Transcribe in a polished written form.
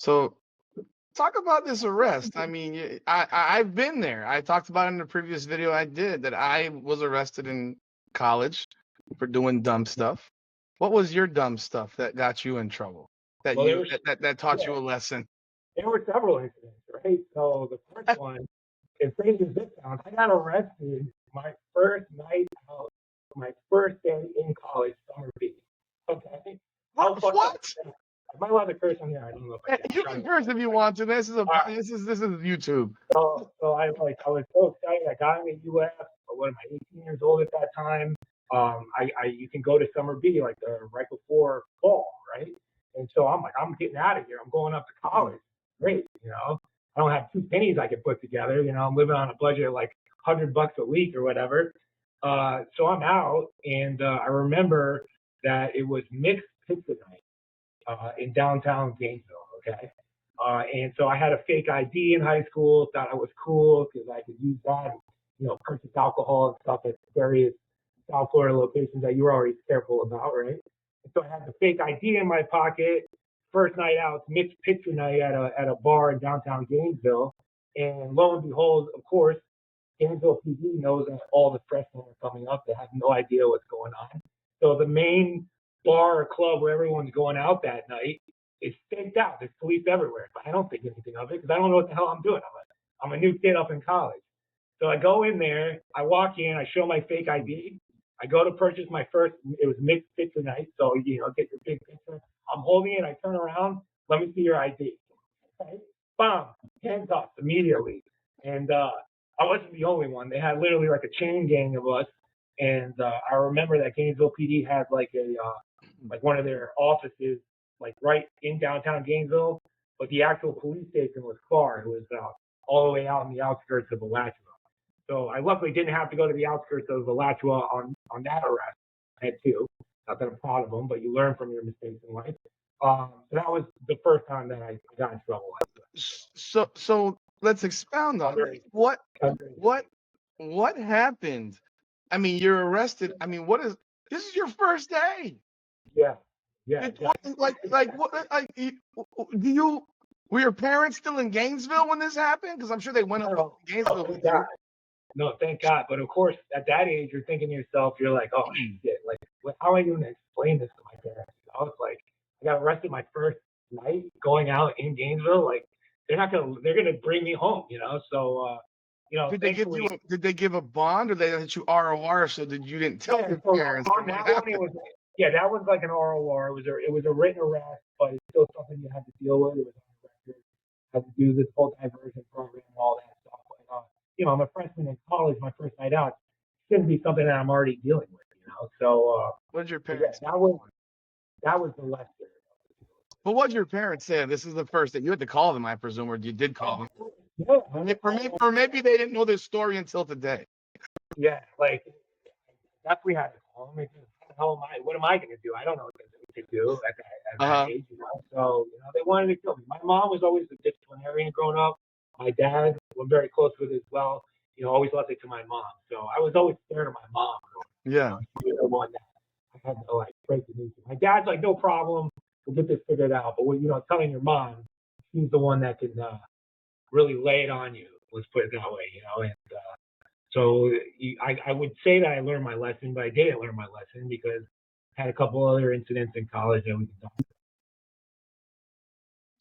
So talk about this arrest. I mean, I've been there. I talked about it in the previous video I did that I was arrested in college for doing dumb stuff. What was your dumb stuff that got you in trouble? That Well, you that taught yeah, you a lesson? there were several incidents, right? So the first one, as crazy as this sounds, I got arrested my first night out, my first day in college, summer beach. Okay, how What? fucked up? What? Am I allowed to curse on here? I don't know if I Hey, can. I'm you trying can to. curse if you want to. All right. This is YouTube. So I was so excited. I got in the U.S. What am I, 18 years old at that time? You can go to summer B like right before fall, right? And so I'm like, I'm getting out of here. I'm going up to college. Great, I don't have two pennies I can put together. I'm living on a budget of like $100 a week or whatever. So I'm out, and I remember that it was mixed pizza night in downtown Gainesville. Okay. And so I had a fake ID in high school, thought I was cool because I could use that, purchase alcohol and stuff at various South Florida locations that you were always careful about, right? And so I had the fake ID in my pocket. First night out, mixed picture night at a bar in downtown Gainesville. And lo and behold, of course, Gainesville PD knows that all the freshmen are coming up. They have no idea what's going on. So the main bar or club where everyone's going out that night is staked out. There's police everywhere. But I don't think anything of it because I don't know what the hell I'm doing. I'm a new kid up in college. So I go in there, I walk in, I show my fake ID. I go to purchase my first, it was mixed picture night. So, get your big picture. I'm holding it. I turn around. Let me see your ID. Okay? Bam, handcuffs immediately. And I wasn't the only one. They had literally like a chain gang of us. And I remember that Gainesville PD had like one of their offices like right in downtown Gainesville, but the actual police station was far. It was all the way out in the outskirts of Alachua. So I luckily didn't have to go to the outskirts of Alachua on that arrest. I had two. Not that I'm proud of them, but you learn from your mistakes in life. So that was the first time that I got in trouble like that. So let's expound on it. What happened? I mean, you're arrested. I mean, this is your first day? Yeah. Yeah. Were your parents still in Gainesville when this happened? Because I'm sure they went up to Gainesville with you. No, thank God. But of course, at that age, you're thinking to yourself, you're like, oh shit, like, how am I going to explain this to my parents? I was like, I got arrested my first night going out in Gainesville. Like, they're gonna bring me home, So, did they give a bond, or they let you ROR so that you didn't tell your parents? On that one, that was like an ROR. It was a written arrest, but it's still something you had to deal with. It was on the record. Had to do this whole diversion program and all that stuff. But, I'm a freshman in college. My first night out shouldn't be something that I'm already dealing with, So, what did your parents? Yeah, that was the lesson. But what did your parents say? This is the first that you had to call them, I presume, or you did call them. Yeah. Or maybe they didn't know this story until today. Yeah, like definitely had to call them. What am I going to do? I don't know what to do at that age, So, they wanted to kill me. My mom was always a disciplinarian growing up. My dad, I'm very close with as well. Always left it to my mom. So I was always scared of my mom. Yeah. She was the one that I had to break the news to. My dad's like, no problem. We'll get this figured out. But telling your mom, she's the one that can really lay it on you. Let's put it that way, And so I would say that I learned my lesson, but I didn't learn my lesson because I had a couple other incidents in college that we can talk about.